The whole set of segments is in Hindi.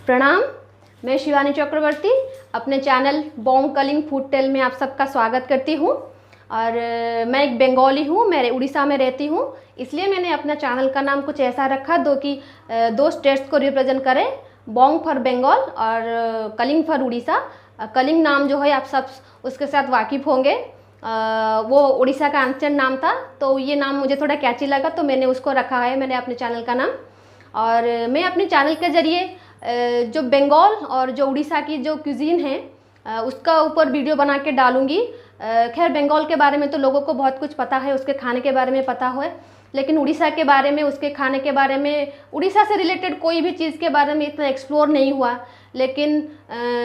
प्रणाम। मैं शिवानी चक्रवर्ती अपने channel Bong Calling Food Tale में आप सबका स्वागत करती हूँ। और मैं एक बंगाली हूँ, मैं उड़ीसा में रहती हूँ, इसलिए मैंने अपना चैनल का नाम कुछ ऐसा रखा कि दो स्टेट्स को रिप्रेजेंट करें, बॉन्ग फॉर बंगाल और कलिंग फॉर उड़ीसा। कलिंग नाम जो है आप सब उसके साथ वाकिफ़ होंगे, वो उड़ीसा का एंशिएंट नाम था, तो ये नाम मुझे थोड़ा कैची लगा तो मैंने उसको रखा है, मैंने अपने चैनल का नाम। और मैं अपने चैनल के ज़रिए जो बंगाल और जो उड़ीसा की जो क्यूजीन है उसका ऊपर वीडियो बना के डालूँगी। खैर बंगाल के बारे में तो लोगों को बहुत कुछ पता है, उसके खाने के बारे में पता है, लेकिन उड़ीसा के बारे में, उसके खाने के बारे में, उड़ीसा से रिलेटेड कोई भी चीज़ के बारे में इतना एक्सप्लोर नहीं हुआ। लेकिन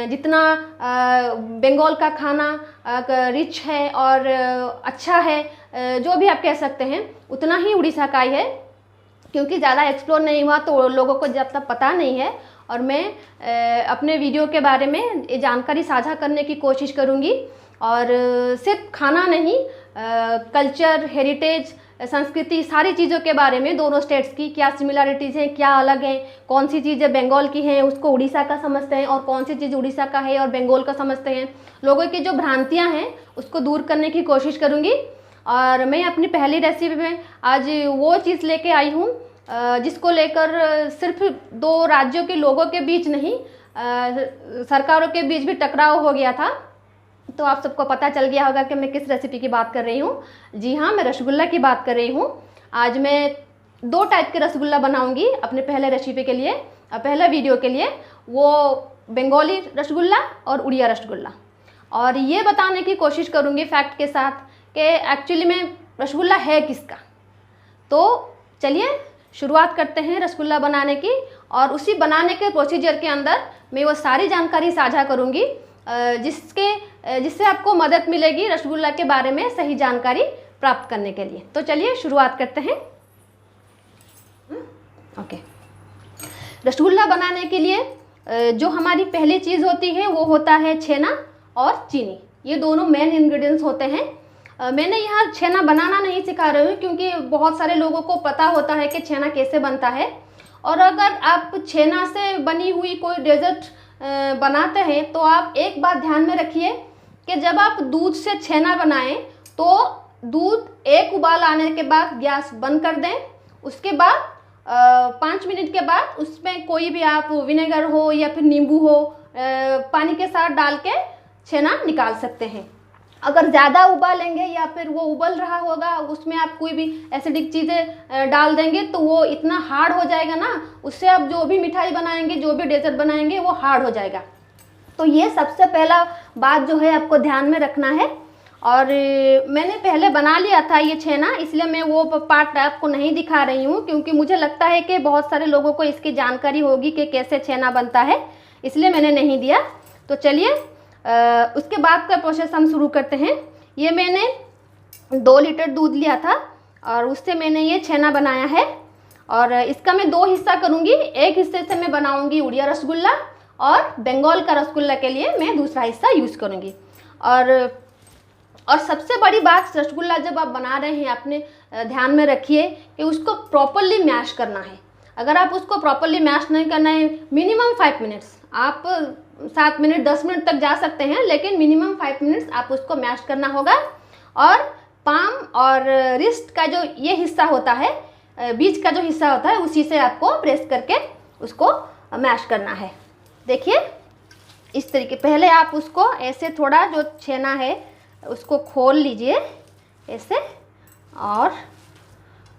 जितना बंगाल का खाना रिच है और अच्छा है, जो भी आप कह सकते हैं, उतना ही उड़ीसा का ही है, क्योंकि ज़्यादा एक्सप्लोर नहीं हुआ तो लोगों को जब तक पता नहीं है। और मैं अपने वीडियो के बारे में जानकारी साझा करने की कोशिश करूँगी, और सिर्फ खाना नहीं, कल्चर, हेरिटेज, संस्कृति, सारी चीज़ों के बारे में, दोनों स्टेट्स की क्या सिमिलरिटीज़ हैं, क्या अलग हैं, कौन सी चीज़ें बंगाल की हैं उसको उड़ीसा का समझते हैं, और कौन सी चीज़ उड़ीसा का है और बंगाल का समझते हैं, लोगों की जो भ्रांतियाँ हैं उसको दूर करने की कोशिश करूँगी। और मैं अपनी पहली रेसिपी में आज वो चीज़ लेके आई हूँ जिसको लेकर सिर्फ दो राज्यों के लोगों के बीच नहीं, सरकारों के बीच भी टकराव हो गया था। तो आप सबको पता चल गया होगा कि मैं किस रेसिपी की बात कर रही हूँ। जी हाँ, मैं रसगुल्ला की बात कर रही हूँ। आज मैं दो टाइप के रसगुल्ला बनाऊँगी अपने पहले रेसिपी के लिए, पहले वीडियो के लिए, वो बंगाली रसगुल्ला और उड़िया रसगुल्ला। और ये बताने की कोशिश करूँगी फैक्ट के साथ कि एक्चुअली में रसगुल्ला है किसका। तो चलिए शुरुआत करते हैं रसगुल्ला बनाने की, और उसी बनाने के प्रोसीजर के अंदर मैं वो सारी जानकारी साझा करूँगी जिससे आपको मदद मिलेगी रसगुल्ला के बारे में सही जानकारी प्राप्त करने के लिए। तो चलिए शुरुआत करते हैं। ओके, रसगुल्ला बनाने के लिए जो हमारी पहली चीज़ होती है वो होता है छेना और चीनी। ये दोनों मेन इंग्रेडिएंट्स होते हैं। मैंने यहाँ छेना बनाना नहीं सिखा रही हूँ, क्योंकि बहुत सारे लोगों को पता होता है कि छेना कैसे बनता है। और अगर आप छेना से बनी हुई कोई डेजर्ट बनाते हैं तो आप एक बात ध्यान में रखिए कि जब आप दूध से छेना बनाएं तो दूध एक उबाल आने के बाद गैस बंद कर दें। उसके बाद 5 मिनट के बाद उसमें कोई भी आप विनेगर हो या फिर नींबू हो पानी के साथ डाल के छेना निकाल सकते हैं। अगर ज़्यादा उबालेंगे या फिर वो उबल रहा होगा, उसमें आप कोई भी एसिडिक चीज़ें डाल देंगे तो वो इतना हार्ड हो जाएगा ना, उससे आप जो भी मिठाई बनाएंगे, जो भी डेजर्ट बनाएंगे, वो हार्ड हो जाएगा। तो ये सबसे पहला बात जो है आपको ध्यान में रखना है। और मैंने पहले बना लिया था ये छेना, इसलिए मैं वो पार्ट आपको नहीं दिखा रही हूँ, क्योंकि मुझे लगता है कि बहुत सारे लोगों को इसकी जानकारी होगी कि कैसे छेना बनता है, इसलिए मैंने नहीं दिया। तो चलिए उसके बाद का प्रोसेस हम शुरू करते हैं। ये मैंने 2 लीटर दूध लिया था और उससे मैंने ये छेना बनाया है, और इसका मैं 2 हिस्सा करूँगी। एक हिस्से से मैं बनाऊँगी उड़िया रसगुल्ला, और बंगाल का रसगुल्ला के लिए मैं दूसरा हिस्सा यूज़ करूँगी। और सबसे बड़ी बात, रसगुल्ला जब आप बना रहे हैं अपने ध्यान में रखिए कि उसको प्रॉपरली मैश करना है। अगर आप उसको प्रॉपरली मैश नहीं करना है, मिनिमम 5 मिनट्स, आप 7 मिनट 10 मिनट तक जा सकते हैं, लेकिन मिनिमम 5 मिनट्स आप उसको मैश करना होगा। और पाम और रिस्ट का जो ये हिस्सा होता है, बीच का जो हिस्सा होता है, उसी से आपको प्रेस करके उसको मैश करना है। देखिए इस तरीके, पहले आप उसको ऐसे थोड़ा जो छेना है उसको खोल लीजिए ऐसे, और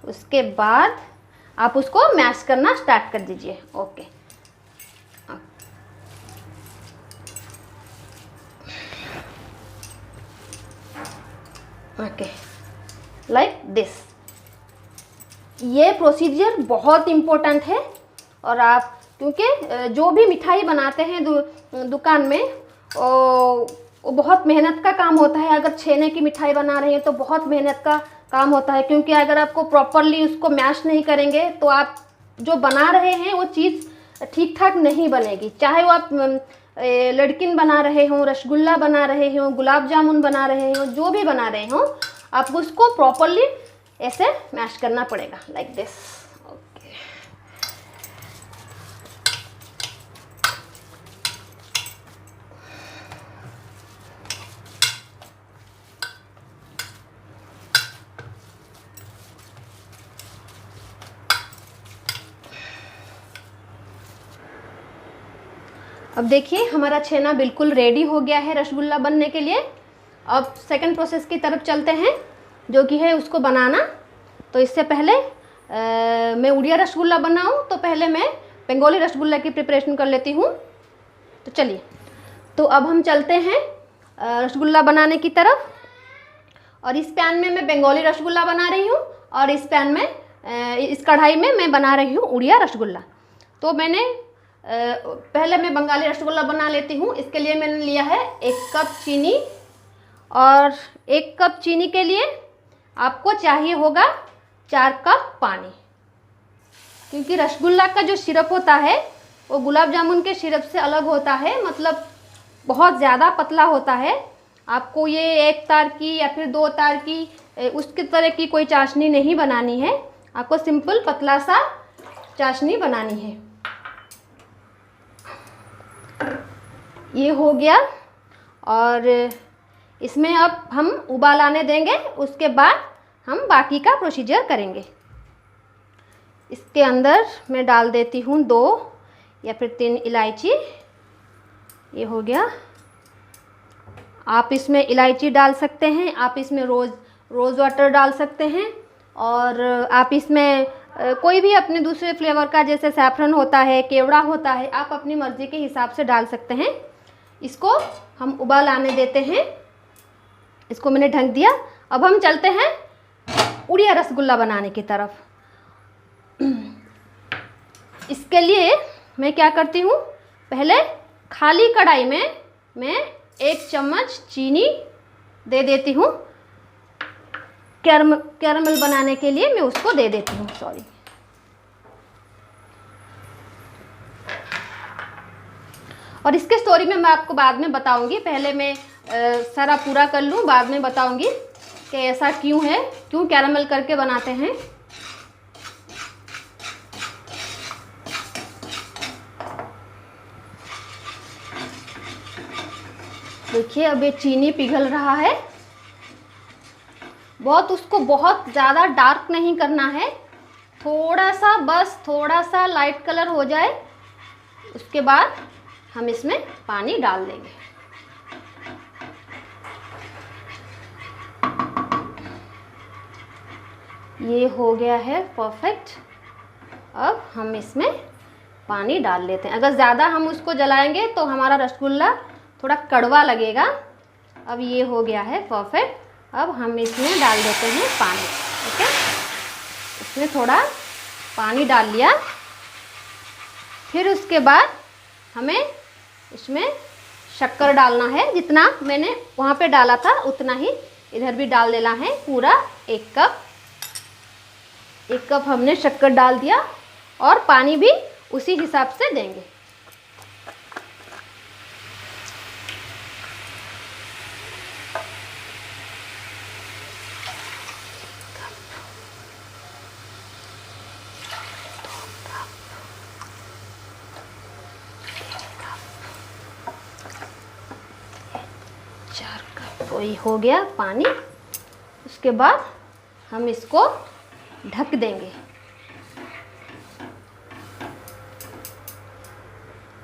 उसके बाद आप उसको मैश करना स्टार्ट कर दीजिए। Okay, okay, like this. ये प्रोसीजर बहुत इम्पोर्टेंट है। और आप, क्योंकि जो भी मिठाई बनाते हैं दुकान में, वो बहुत मेहनत का काम होता है। अगर छेने की मिठाई बना रहे हैं तो बहुत मेहनत का काम होता है, क्योंकि अगर आपको प्रॉपरली उसको मैश नहीं करेंगे तो आप जो बना रहे हैं वो चीज़ ठीक ठाक नहीं बनेगी। चाहे वो आप लड़किन बना रहे हों, रसगुल्ला बना रहे हों, गुलाब जामुन बना रहे हों, जो भी बना रहे हों, आप उसको प्रॉपरली ऐसे मैश करना पड़ेगा, लाइक दिस। ओके, अब देखिए हमारा छेना बिल्कुल रेडी हो गया है रसगुल्ला बनने के लिए। अब सेकंड प्रोसेस की तरफ चलते हैं, जो कि है उसको बनाना। तो इससे पहले मैं उड़िया रसगुल्ला बनाऊं तो पहले मैं बंगाली रसगुल्ला की प्रिपरेशन कर लेती हूँ। तो चलिए, तो अब हम चलते हैं रसगुल्ला बनाने की तरफ। और इस पैन में मैं बंगाली रसगुल्ला बना रही हूँ और इस पैन में इस कढ़ाई में मैं बना रही हूँ उड़िया रसगुल्ला। तो मैंने पहले मैं बंगाली रसगुल्ला बना लेती हूँ। इसके लिए मैंने लिया है 1 कप चीनी, और 1 कप चीनी के लिए आपको चाहिए होगा 4 कप पानी, क्योंकि रसगुल्ला का जो सिरप होता है वो गुलाब जामुन के सिरप से अलग होता है, मतलब बहुत ज़्यादा पतला होता है। आपको ये 1 तार की या फिर 2 तार की उसकी तरह की कोई चाशनी नहीं बनानी है, आपको सिंपल पतला सा चाशनी बनानी है। ये हो गया, और इसमें अब हम उबाल आने देंगे, उसके बाद हम बाकी का प्रोसीजर करेंगे। इसके अंदर मैं डाल देती हूँ 2 या फिर 3 इलायची। ये हो गया। आप इसमें इलायची डाल सकते हैं, आप इसमें रोज़ वाटर डाल सकते हैं, और आप इसमें कोई भी अपने दूसरे फ्लेवर का, जैसे सैफरन होता है, केवड़ा होता है, आप अपनी मर्ज़ी के हिसाब से डाल सकते हैं। इसको हम उबाल आने देते हैं। इसको मैंने ढक दिया। अब हम चलते हैं उड़िया रसगुल्ला बनाने की तरफ। इसके लिए मैं क्या करती हूँ, पहले खाली कढ़ाई में मैं 1 चम्मच चीनी दे देती हूँ। कैरमल बनाने के लिए मैं उसको दे देती हूँ, सॉरी। और इसके स्टोरी में मैं आपको बाद में बताऊंगी, पहले मैं सारा पूरा कर लूँ, बाद में बताऊंगी कि ऐसा क्यों है, क्यों कैरमल करके बनाते हैं। देखिए अब ये चीनी पिघल रहा है। उसको बहुत ज़्यादा डार्क नहीं करना है, थोड़ा सा, बस थोड़ा सा लाइट कलर हो जाए, उसके बाद हम इसमें पानी डाल देंगे। ये हो गया है परफेक्ट। अब हम इसमें पानी डाल लेते हैं। अगर ज़्यादा हम उसको जलाएंगे तो हमारा रसगुल्ला थोड़ा कड़वा लगेगा। अब ये हो गया है परफेक्ट। अब हम इसमें डाल देते हैं पानी। ठीक है, इसमें थोड़ा पानी डाल लिया। फिर उसके बाद हमें इसमें शक्कर डालना है, जितना मैंने वहाँ पे डाला था उतना ही इधर भी डाल देना है, पूरा 1 कप। 1 कप हमने शक्कर डाल दिया, और पानी भी उसी हिसाब से देंगे। वही हो गया पानी। उसके बाद हम इसको ढक देंगे।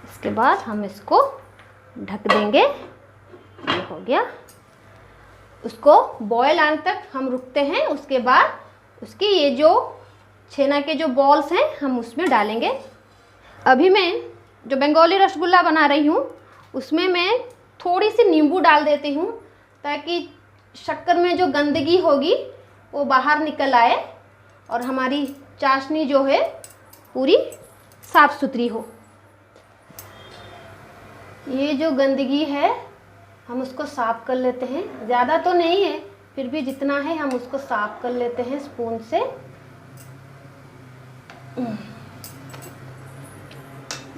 इसके बाद हम इसको ढक देंगे। ये हो गया। उसको बॉयल आने तक हम रुकते हैं। उसके बाद उसकी ये जो छेना के जो बॉल्स हैं हम उसमें डालेंगे। अभी मैं जो बंगाली रसगुल्ला बना रही हूँ उसमें मैं थोड़ी सी नींबू डाल देती हूँ, ताकि शक्कर में जो गंदगी होगी वो बाहर निकल आए और हमारी चाशनी जो है पूरी साफ़ सुथरी हो। ये जो गंदगी है हम उसको साफ़ कर लेते हैं, ज़्यादा तो नहीं है, फिर भी जितना है हम उसको साफ़ कर लेते हैं स्पून से।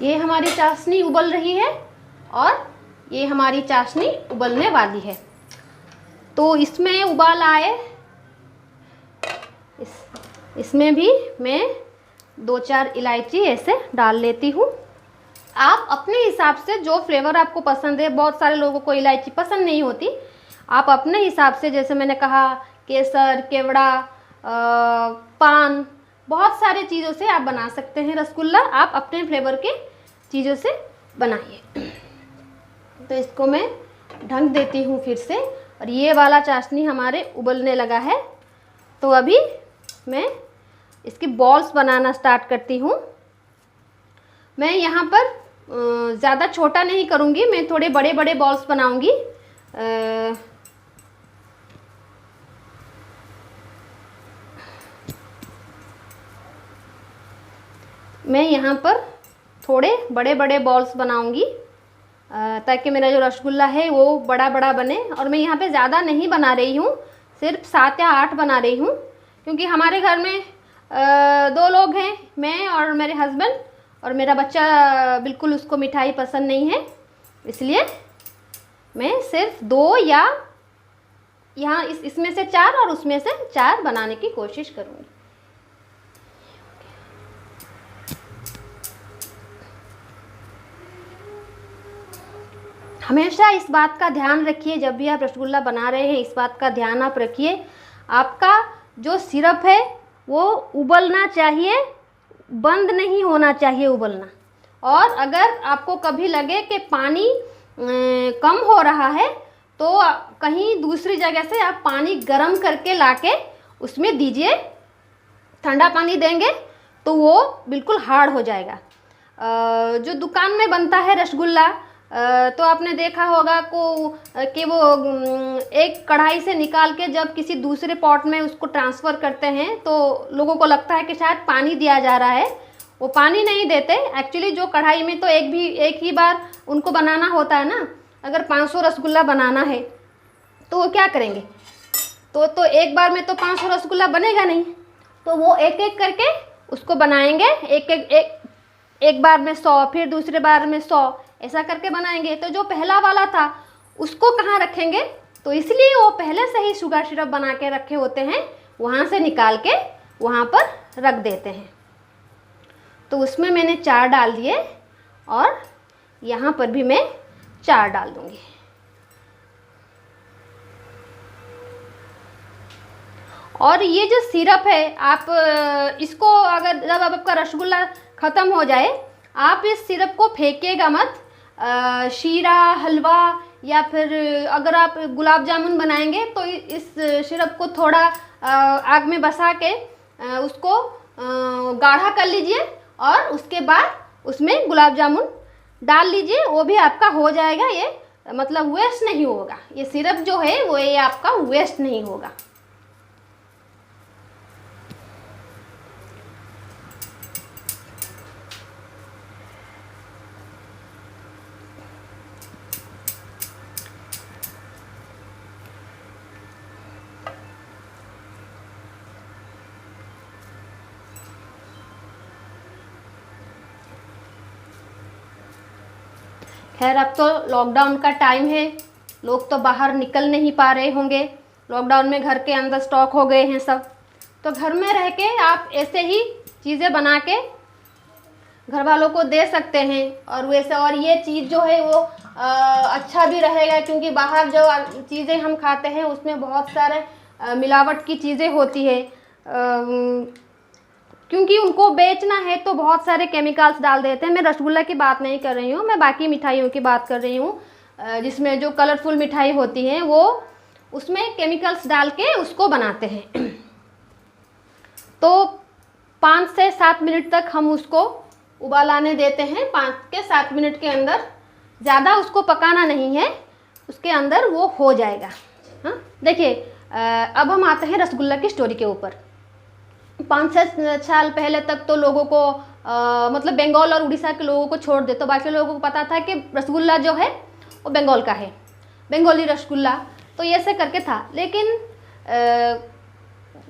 ये हमारी चाशनी उबल रही है और ये हमारी चाशनी उबलने वाली है। तो इसमें उबाल आए, इसमें भी मैं 2-4 इलायची ऐसे डाल लेती हूँ। आप अपने हिसाब से जो फ्लेवर आपको पसंद है, बहुत सारे लोगों को इलायची पसंद नहीं होती, आप अपने हिसाब से, जैसे मैंने कहा केसर, केवड़ा, पान, बहुत सारे चीज़ों से आप बना सकते हैं रसगुल्ला। आप अपने फ्लेवर के चीज़ों से बनाइए। तो इसको मैं ढक देती हूँ फिर से, और ये वाला चाशनी हमारे उबलने लगा है। तो अभी मैं इसकी बॉल्स बनाना स्टार्ट करती हूँ। मैं यहाँ पर ज़्यादा छोटा नहीं करूँगी, मैं थोड़े बड़े बड़े बॉल्स बनाऊँगी। मैं यहाँ पर थोड़े बड़े बड़े बॉल्स बनाऊँगी ताकि मेरा जो रसगुल्ला है वो बड़ा बड़ा बने। और मैं यहाँ पे ज़्यादा नहीं बना रही हूँ, सिर्फ 7 या 8 बना रही हूँ, क्योंकि हमारे घर में 2 लोग हैं, मैं और मेरे हस्बैंड, और मेरा बच्चा बिल्कुल उसको मिठाई पसंद नहीं है, इसलिए मैं सिर्फ 2 या यहाँ इसमें से 4 और उसमें से 4 बनाने की कोशिश करूँगी। हमेशा इस बात का ध्यान रखिए, जब भी आप रसगुल्ला बना रहे हैं, इस बात का ध्यान आप रखिए, आपका जो सिरप है वो उबलना चाहिए, बंद नहीं होना चाहिए उबलना। और अगर आपको कभी लगे कि पानी कम हो रहा है तो कहीं दूसरी जगह से आप पानी गर्म करके लाके उसमें दीजिए। ठंडा पानी देंगे तो वो बिल्कुल हार्ड हो जाएगा। जो दुकान में बनता है रसगुल्ला, तो आपने देखा होगा कि वो एक कढ़ाई से निकाल के जब किसी दूसरे पॉट में उसको ट्रांसफ़र करते हैं तो लोगों को लगता है कि शायद पानी दिया जा रहा है। वो पानी नहीं देते एक्चुअली। जो कढ़ाई में तो एक ही बार उनको बनाना होता है ना। अगर 500 रसगुल्ला बनाना है तो वो क्या करेंगे, तो एक बार में तो 500 रसगुल्ला बनेगा नहीं, तो वो एक एक करके उसको बनाएंगे। एक बार में 100, फिर दूसरे बार में 100, ऐसा करके बनाएंगे। तो जो पहला वाला था उसको कहाँ रखेंगे, तो इसलिए वो पहले से ही शुगर सिरप बना के रखे होते हैं, वहाँ से निकाल के वहाँ पर रख देते हैं। तो उसमें मैंने 4 डाल दिए और यहाँ पर भी मैं 4 डाल दूँगी। और ये जो सिरप है, आप इसको अगर जब आपका रसगुल्ला ख़त्म हो जाए, आप इस सिरप को फेंकिएगा मत। शीरा, हलवा या फिर अगर आप गुलाब जामुन बनाएंगे तो इस सिरप को थोड़ा आग में बसा के उसको गाढ़ा कर लीजिए और उसके बाद उसमें गुलाब जामुन डाल लीजिए, वो भी आपका हो जाएगा। ये मतलब वेस्ट नहीं होगा, ये सिरप जो है वो ये आपका वेस्ट नहीं होगा। खैर अब तो लॉकडाउन का टाइम है, लोग तो बाहर निकल नहीं पा रहे होंगे, लॉकडाउन में घर के अंदर स्टॉक हो गए हैं सब। तो घर में रह के आप ऐसे ही चीज़ें बना के घर वालों को दे सकते हैं। और वैसे और ये चीज़ जो है वो अच्छा भी रहेगा, क्योंकि बाहर जो चीज़ें हम खाते हैं उसमें बहुत सारे मिलावट की चीज़ें होती है, क्योंकि उनको बेचना है तो बहुत सारे केमिकल्स डाल देते हैं। मैं रसगुल्ला की बात नहीं कर रही हूँ, मैं बाकी मिठाइयों की बात कर रही हूँ, जिसमें जो कलरफुल मिठाई होती हैं वो उसमें केमिकल्स डाल के उसको बनाते हैं। तो 5 से 7 मिनट तक हम उसको उबाल आने देते हैं। 5 के 7 मिनट के अंदर, ज़्यादा उसको पकाना नहीं है, उसके अंदर वो हो जाएगा। हाँ, देखिए अब हम आते हैं रसगुल्ला की स्टोरी के ऊपर। 5-6 साल पहले तक तो लोगों को मतलब बंगाल और उड़ीसा के लोगों को छोड़ दे तो बाकी लोगों को पता था कि रसगुल्ला जो है वो बंगाल का है, बंगाली रसगुल्ला, तो ये से करके था। लेकिन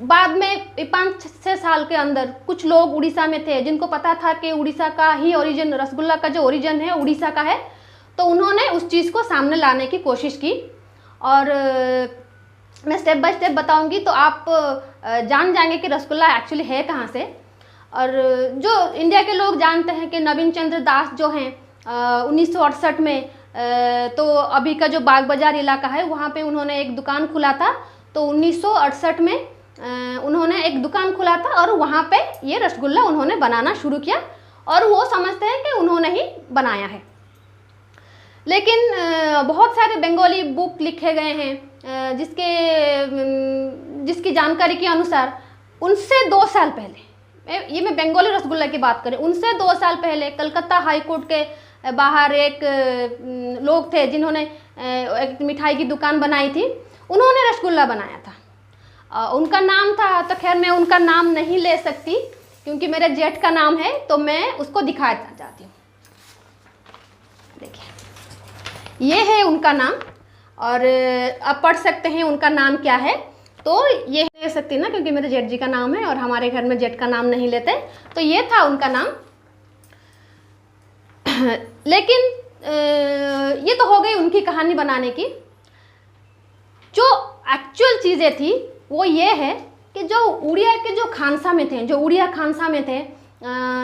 बाद में 5-6 साल के अंदर कुछ लोग उड़ीसा में थे जिनको पता था कि उड़ीसा का ही ओरिजिन, रसगुल्ला का जो ओरिजिन है उड़ीसा का है, तो उन्होंने उस चीज़ को सामने लाने की कोशिश की। और मैं स्टेप बाय स्टेप बताऊंगी तो आप जान जाएंगे कि रसगुल्ला एक्चुअली है कहाँ से। और जो इंडिया के लोग जानते हैं कि नवीन चंद्र दास जो हैं 1968 में तो अभी का जो बाग बाज़ार इलाका है वहाँ पे उन्होंने एक दुकान खुला था। तो 1968 में उन्होंने एक दुकान खुला था और वहाँ पे ये रसगुल्ला उन्होंने बनाना शुरू किया और वो समझते हैं कि उन्होंने ही बनाया है। लेकिन बहुत सारे बंगाली बुक लिखे गए हैं जिसकी जानकारी के अनुसार उनसे 2 साल पहले, ये मैं बंगाली रसगुल्ला की बात करें, उनसे 2 साल पहले कलकत्ता हाई कोर्ट के बाहर एक लोग थे जिन्होंने एक मिठाई की दुकान बनाई थी, उन्होंने रसगुल्ला बनाया था। उनका नाम था, तो खैर मैं उनका नाम नहीं ले सकती क्योंकि मेरे जेठ का नाम है, तो मैं उसको दिखाना चाहती हूँ। देखिए ये है उनका नाम, और आप पढ़ सकते हैं उनका नाम क्या है। तो ये ले सकती ना, क्योंकि मेरे जेठ जी का नाम है और हमारे घर में जेठ का नाम नहीं लेते, तो ये था उनका नाम। लेकिन ये तो हो गई उनकी कहानी बनाने की। जो एक्चुअल चीज़ें थी वो ये है कि जो उड़िया के जो खानसा में थे, जो उड़िया खानसा में थे,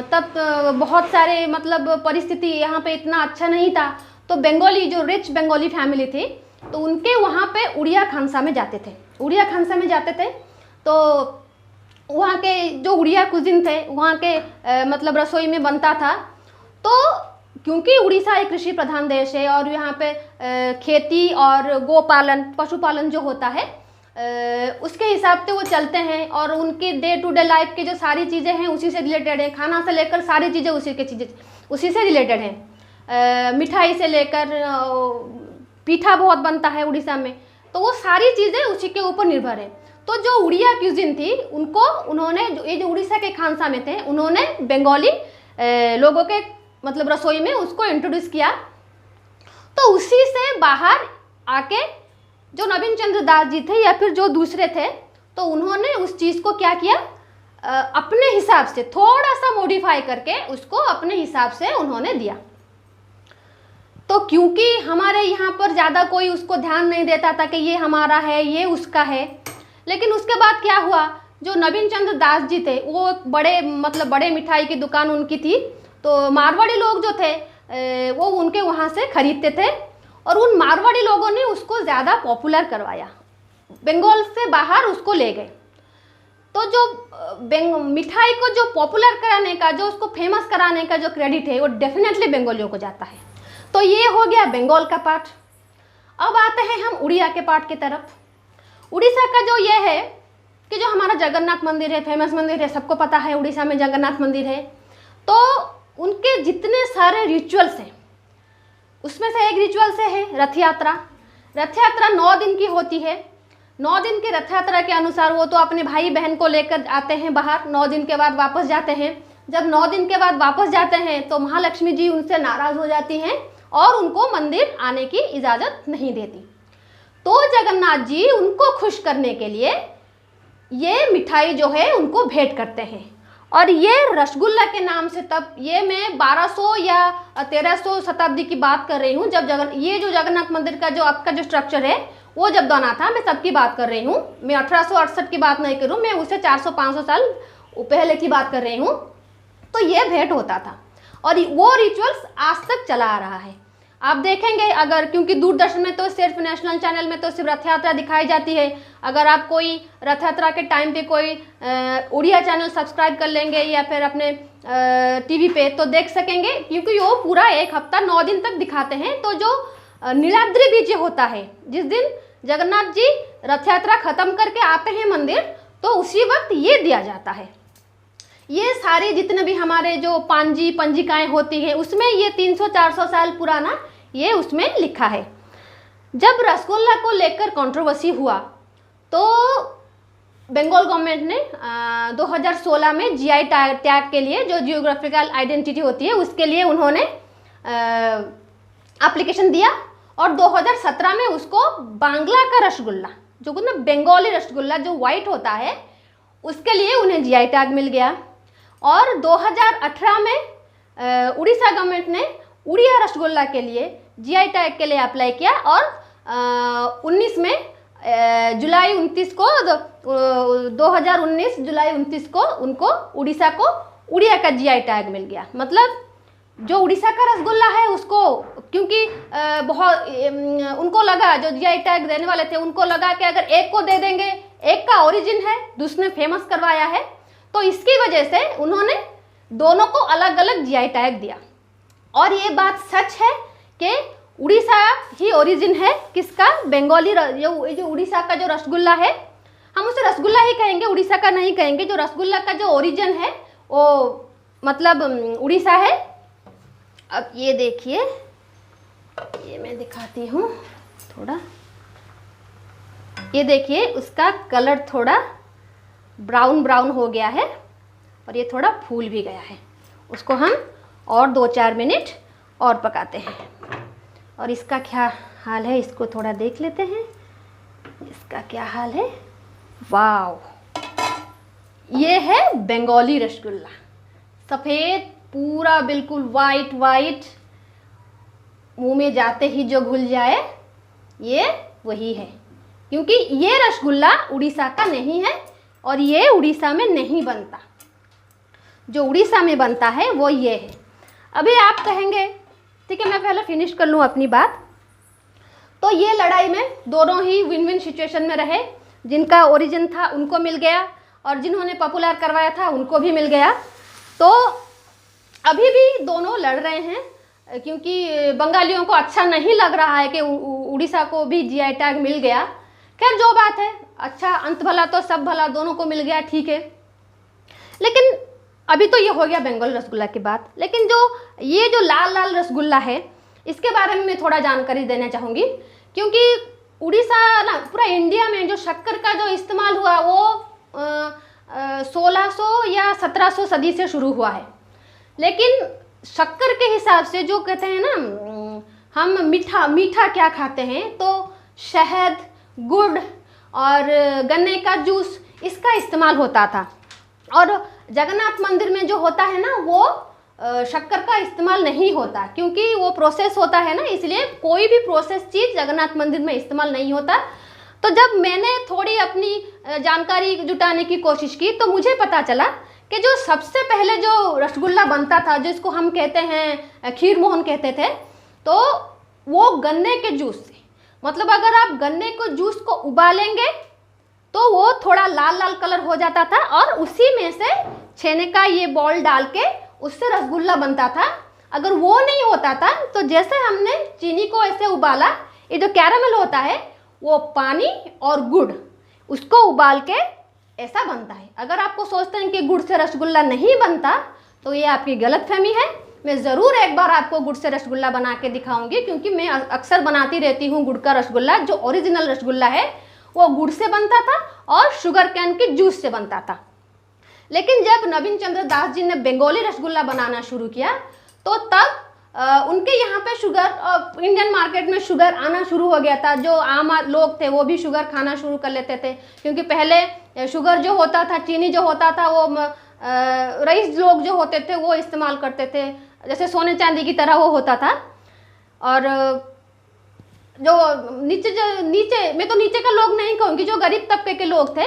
तब बहुत सारे मतलब परिस्थिति यहाँ पे इतना अच्छा नहीं था, तो बंगाली जो रिच बंगाली फैमिली थी, तो उनके वहाँ पे उड़िया खानसा में जाते थे, उड़िया खानसा में जाते थे। तो वहाँ के जो उड़िया कुजिन थे, वहाँ के मतलब रसोई में बनता था। तो क्योंकि उड़ीसा एक कृषि प्रधान देश है और यहाँ पे खेती और गोपालन, पशुपालन जो होता है उसके हिसाब से वो चलते हैं, और उनकी डे टू डे लाइफ की जो सारी चीज़ें हैं उसी से रिलेटेड हैं, खाना से लेकर सारी चीज़ें उसी से रिलेटेड हैं। मिठाई से लेकर पीठा बहुत बनता है उड़ीसा में, तो वो सारी चीज़ें उसी के ऊपर निर्भर है। तो जो उड़िया क्यूजिन थी उन्होंने ये जो उड़ीसा के खानसा में थे, उन्होंने बंगाली लोगों के मतलब रसोई में उसको इंट्रोड्यूस किया। तो उसी से बाहर आके जो नवीन चंद्र दास जी थे या फिर जो दूसरे थे, तो उन्होंने उस चीज़ को क्या किया, अपने हिसाब से थोड़ा सा मॉडिफाई करके उसको अपने हिसाब से उन्होंने दिया। तो क्योंकि हमारे यहाँ पर ज़्यादा कोई उसको ध्यान नहीं देता था कि ये हमारा है, ये उसका है, लेकिन उसके बाद क्या हुआ, जो नवीन चंद्र दास जी थे वो बड़े मिठाई की दुकान उनकी थी, तो मारवाड़ी लोग जो थे वो उनके वहाँ से खरीदते थे, और उन मारवाड़ी लोगों ने उसको ज़्यादा पॉपुलर करवाया, बंगाल से बाहर उसको ले गए। तो जो मिठाई को जो पॉपुलर कराने का, जो उसको फेमस कराने का जो क्रेडिट है वो डेफिनेटली बंगालियों को जाता है। तो ये हो गया बंगाल का पार्ट। अब आते हैं हम उड़िया के पार्ट की तरफ। उड़ीसा का जो ये है कि जो हमारा जगन्नाथ मंदिर है, फेमस मंदिर है, सबको पता है उड़ीसा में जगन्नाथ मंदिर है। तो उनके जितने सारे रिचुअल्स हैं उसमें से एक रिचुअल से है रथ यात्रा। रथ यात्रा 9 दिन की होती है। 9 दिन की रथ यात्रा के अनुसार वो तो अपने भाई बहन को लेकर आते हैं बाहर, 9 दिन के बाद वापस जाते हैं। जब 9 दिन के बाद वापस जाते हैं तो महालक्ष्मी जी उनसे नाराज़ हो जाती हैं और उनको मंदिर आने की इजाज़त नहीं देती। तो जगन्नाथ जी उनको खुश करने के लिए ये मिठाई जो है उनको भेंट करते हैं, और ये रसगुल्ला के नाम से, तब ये मैं 1200 या 1300 शताब्दी की बात कर रही हूँ, जब ये जो जगन्नाथ मंदिर का जो आपका जो स्ट्रक्चर है वो जब बना था, मैं तब की बात कर रही हूँ, मैं 1868 की बात नहीं कर रही हूँ, मैं उससे 400-500 साल पहले की बात कर रही हूँ। तो ये भेंट होता था और वो रिचुअल्स आज तक चला आ रहा है। आप देखेंगे अगर, क्योंकि दूरदर्शन में तो सिर्फ नेशनल चैनल में तो सिर्फ रथ यात्रा दिखाई जाती है, अगर आप कोई रथ यात्रा के टाइम पे कोई उड़िया चैनल सब्सक्राइब कर लेंगे या फिर अपने टीवी पे तो देख सकेंगे, क्योंकि वो पूरा 1 हफ्ता 9 दिन तक दिखाते हैं। तो जो नीलाद्री बीज होता है, जिस दिन जगन्नाथ जी रथ यात्रा खत्म करके आते हैं मंदिर, तो उसी वक्त ये दिया जाता है। ये सारे जितने भी हमारे जो पंजिकाएं होती हैं उसमें ये 300-400 साल पुराना ये उसमें लिखा है। जब रसगुल्ला को लेकर कंट्रोवर्सी हुआ तो बंगाल गवर्नमेंट ने 2016 में जीआई टैग के लिए, जो जियोग्राफिकल आइडेंटिटी होती है, उसके लिए उन्होंने एप्लीकेशन दिया, और 2017 में उसको बांग्ला का रसगुल्ला, जो ना बंगाली रसगुल्ला जो वाइट होता है, उसके लिए उन्हें जीआई टैग मिल गया। और 2018 में उड़ीसा गवर्नमेंट ने उड़िया रसगुल्ला के लिए जीआई टैग के लिए अप्लाई किया, और 19 में जुलाई 29 को 2019 जुलाई 29 को उनको उड़ीसा को उड़िया का जीआई टैग मिल गया। मतलब जो उड़ीसा का रसगुल्ला है उसको, क्योंकि बहुत उनको लगा, जो जीआई टैग देने वाले थे उनको लगा कि अगर एक को दे देंगे, एक का ओरिजिन है, दूसरे फेमस करवाया है, तो इसकी वजह से उन्होंने दोनों को अलग अलग जीआई टैग दिया। और ये बात सच है कि उड़ीसा ही ओरिजिन है किसका, बंगाली जो उड़ीसा का जो रसगुल्ला है, हम उसे रसगुल्ला ही कहेंगे, उड़ीसा का नहीं कहेंगे। जो रसगुल्ला का जो ओरिजिन है वो मतलब उड़ीसा है। अब ये देखिए, ये मैं दिखाती हूँ थोड़ा, ये देखिए उसका कलर थोड़ा ब्राउन ब्राउन हो गया है और ये थोड़ा फूल भी गया है। उसको हम और 2-4 मिनट और पकाते हैं। और इसका क्या हाल है इसको थोड़ा देख लेते हैं, इसका क्या हाल है। वाव, ये है बंगाली रसगुल्ला, सफ़ेद पूरा बिल्कुल वाइट वाइट, मुंह में जाते ही जो घुल जाए, ये वही है। क्योंकि ये रसगुल्ला उड़ीसा का नहीं है और ये उड़ीसा में नहीं बनता, जो उड़ीसा में बनता है वो ये है। अभी आप कहेंगे, ठीक है मैं पहले फिनिश कर लूँ अपनी बात। तो ये लड़ाई में दोनों ही विन विन सिचुएशन में रहे, जिनका ओरिजिन था उनको मिल गया और जिन्होंने पॉपुलर करवाया था उनको भी मिल गया। तो अभी भी दोनों लड़ रहे हैं, क्योंकि बंगालियों को अच्छा नहीं लग रहा है कि उड़ीसा को भी जीआई टैग मिल गया। खैर जो बात है, अच्छा अंत भला तो सब भला, दोनों को मिल गया, ठीक है। लेकिन अभी तो ये हो गया बंगाली रसगुल्ला की बात। लेकिन जो ये जो लाल लाल रसगुल्ला है, इसके बारे में मैं थोड़ा जानकारी देना चाहूँगी। क्योंकि उड़ीसा ना पूरा इंडिया में जो शक्कर का जो इस्तेमाल हुआ वो 1600 या 1700 सदी से शुरू हुआ है। लेकिन शक्कर के हिसाब से जो कहते हैं ना, हम मीठा क्या खाते हैं, तो शहद, गुड़ और गन्ने का जूस, इसका इस्तेमाल होता था। और जगन्नाथ मंदिर में जो होता है ना, वो शक्कर का इस्तेमाल नहीं होता, क्योंकि वो प्रोसेस होता है ना, इसलिए कोई भी प्रोसेस चीज़ जगन्नाथ मंदिर में इस्तेमाल नहीं होता। तो जब मैंने थोड़ी अपनी जानकारी जुटाने की कोशिश की, तो मुझे पता चला कि जो सबसे पहले जो रसगुल्ला बनता था, जिसको हम कहते हैं खीर मोहन कहते थे, तो वो गन्ने के जूस से, मतलब अगर आप गन्ने को जूस को उबालेंगे तो वो थोड़ा लाल लाल कलर हो जाता था और उसी में से छेने का ये बॉल डाल के उससे रसगुल्ला बनता था। अगर वो नहीं होता था तो जैसे हमने चीनी को ऐसे उबाला, ये जो कैरामल होता है वो पानी और गुड़, उसको उबाल के ऐसा बनता है। अगर आपको सोचते हैं कि गुड़ से रसगुल्ला नहीं बनता, तो ये आपकी गलतफहमी है। मैं ज़रूर एक बार आपको गुड़ से रसगुल्ला बना के दिखाऊंगी, क्योंकि मैं अक्सर बनाती रहती हूँ गुड़ का रसगुल्ला। जो ओरिजिनल रसगुल्ला है वो गुड़ से बनता था और शुगर कैन के जूस से बनता था। लेकिन जब नवीन चंद्र दास जी ने बंगाली रसगुल्ला बनाना शुरू किया, तो तब उनके यहाँ पे शुगर, इंडियन मार्केट में शुगर आना शुरू हो गया था। जो आम लोग थे वो भी शुगर खाना शुरू कर लेते थे, क्योंकि पहले शुगर जो होता था, चीनी जो होता था, वो रईस लोग जो होते थे वो इस्तेमाल करते थे, जैसे सोने चांदी की तरह वो होता था। और जो नीचे मैं तो नीचे का लोग नहीं कहूँगी, जो गरीब तबके के लोग थे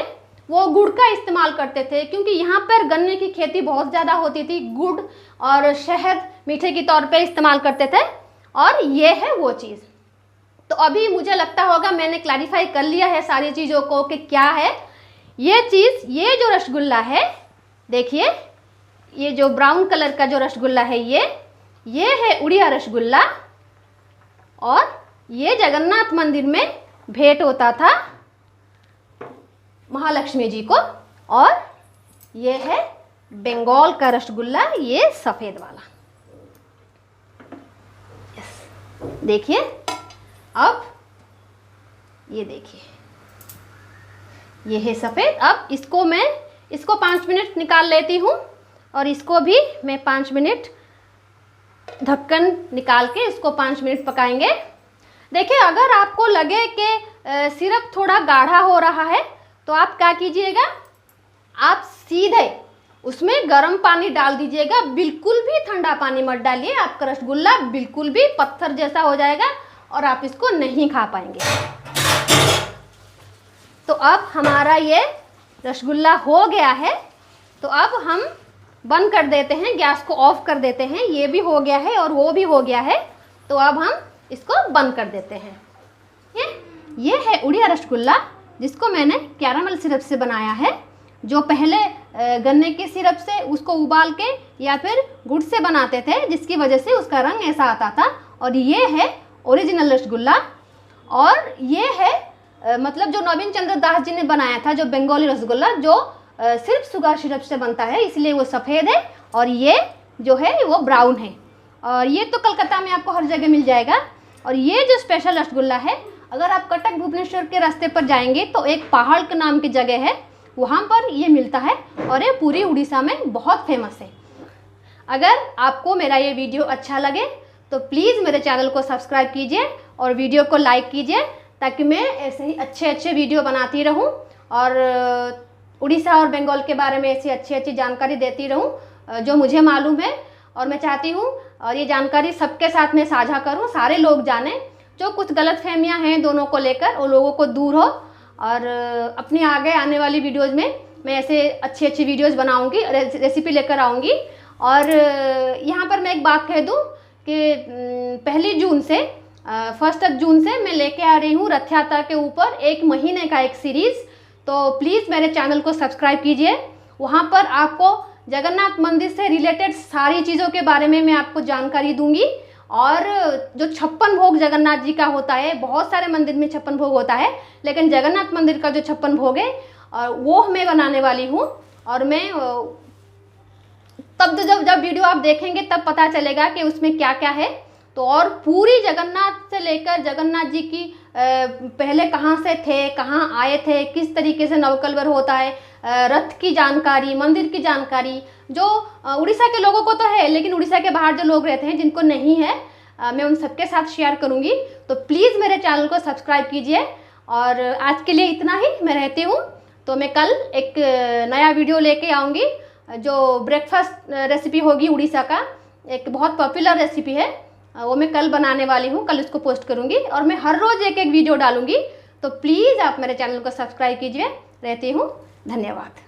वो गुड़ का इस्तेमाल करते थे, क्योंकि यहाँ पर गन्ने की खेती बहुत ज़्यादा होती थी। गुड़ और शहद मीठे के तौर पे इस्तेमाल करते थे, और ये है वो चीज़। तो अभी मुझे लगता होगा मैंने क्लैरिफाई कर लिया है सारी चीज़ों को कि क्या है ये चीज़। ये जो रसगुल्ला है, देखिए ये जो ब्राउन कलर का जो रसगुल्ला है, ये है उड़िया रसगुल्ला, और ये जगन्नाथ मंदिर में भेंट होता था महालक्ष्मी जी को। और ये है बंगाल का रसगुल्ला, ये सफ़ेद वाला। यस, देखिए अब ये देखिए, ये है सफ़ेद। अब इसको 5 मिनट निकाल लेती हूँ, और इसको भी मैं 5 मिनट ढक्कन निकाल के इसको 5 मिनट पकाएंगे। देखिए, अगर आपको लगे कि सिरप थोड़ा गाढ़ा हो रहा है, तो आप क्या कीजिएगा, आप सीधे उसमें गर्म पानी डाल दीजिएगा, बिल्कुल भी ठंडा पानी मत डालिए। आपका रसगुल्ला बिल्कुल भी पत्थर जैसा हो जाएगा और आप इसको नहीं खा पाएंगे। तो अब हमारा ये रसगुल्ला हो गया है, तो अब हम बंद कर देते हैं, गैस को ऑफ कर देते हैं। ये भी हो गया है और वो भी हो गया है, तो अब हम इसको बंद कर देते हैं। ये है उड़िया रसगुल्ला, जिसको मैंने कैरामल सिरप से बनाया है। जो पहले गन्ने के सिरप से उसको उबाल के या फिर गुड़ से बनाते थे, जिसकी वजह से उसका रंग ऐसा आता था। और ये है ओरिजिनल रसगुल्ला। और ये है मतलब जो नवीन चंद्र दास जी ने बनाया था, जो बंगाली रसगुल्ला जो सिर्फ शुगर सिरप से बनता है, इसलिए वो सफ़ेद है और ये जो है वो ब्राउन है। और ये तो कलकत्ता में आपको हर जगह मिल जाएगा। और ये जो स्पेशल रसगुल्ला है, अगर आप कटक भुवनेश्वर के रास्ते पर जाएंगे तो एक पहाड़ के नाम की जगह है, वहाँ पर ये मिलता है और ये पूरी उड़ीसा में बहुत फेमस है। अगर आपको मेरा ये वीडियो अच्छा लगे तो प्लीज़ मेरे चैनल को सब्सक्राइब कीजिए और वीडियो को लाइक कीजिए, ताकि मैं ऐसे ही अच्छे अच्छे वीडियो बनाती रहूं और उड़ीसा और बंगाल के बारे में ऐसी अच्छी अच्छी जानकारी देती रहूं जो मुझे मालूम है। और मैं चाहती हूं और ये जानकारी सबके साथ में साझा करूं, सारे लोग जानें। जो कुछ गलतफहमियां हैं दोनों को लेकर, वो लोगों को दूर हो। और अपनी आगे आने वाली वीडियोज़ में मैं ऐसे अच्छी अच्छी वीडियोज़ बनाऊँगी, रेसिपी लेकर आऊँगी। और यहाँ पर मैं एक बात कह दूँ कि 1 जून से 1 जून से मैं लेके आ रही हूँ रथ यात्रा के ऊपर 1 महीने का एक सीरीज़। तो प्लीज़ मेरे चैनल को सब्सक्राइब कीजिए। वहाँ पर आपको जगन्नाथ मंदिर से रिलेटेड सारी चीज़ों के बारे में मैं आपको जानकारी दूंगी। और जो 56 भोग जगन्नाथ जी का होता है, बहुत सारे मंदिर में 56 भोग होता है, लेकिन जगन्नाथ मंदिर का जो 56 भोग है वो मैं बनाने वाली हूँ। और मैं तब जब वीडियो आप देखेंगे तब पता चलेगा कि उसमें क्या क्या है। तो और पूरी जगन्नाथ से लेकर जगन्नाथ जी की पहले कहाँ से थे, कहाँ आए थे, किस तरीके से नवकलवर होता है, रथ की जानकारी, मंदिर की जानकारी, जो उड़ीसा के लोगों को तो है, लेकिन उड़ीसा के बाहर जो लोग रहते हैं जिनको नहीं है, मैं उन सबके साथ शेयर करूँगी। तो प्लीज़ मेरे चैनल को सब्सक्राइब कीजिए। और आज के लिए इतना ही, मैं रहती हूँ। तो मैं कल एक नया वीडियो लेके आऊँगी, जो ब्रेकफास्ट रेसिपी होगी उड़ीसा का, एक बहुत पॉपुलर रेसिपी है, वो मैं कल बनाने वाली हूँ, कल इसको पोस्ट करूँगी। और मैं हर रोज़ एक एक वीडियो डालूँगी। तो प्लीज़ आप मेरे चैनल को सब्सक्राइब कीजिए। रहती हूँ, धन्यवाद।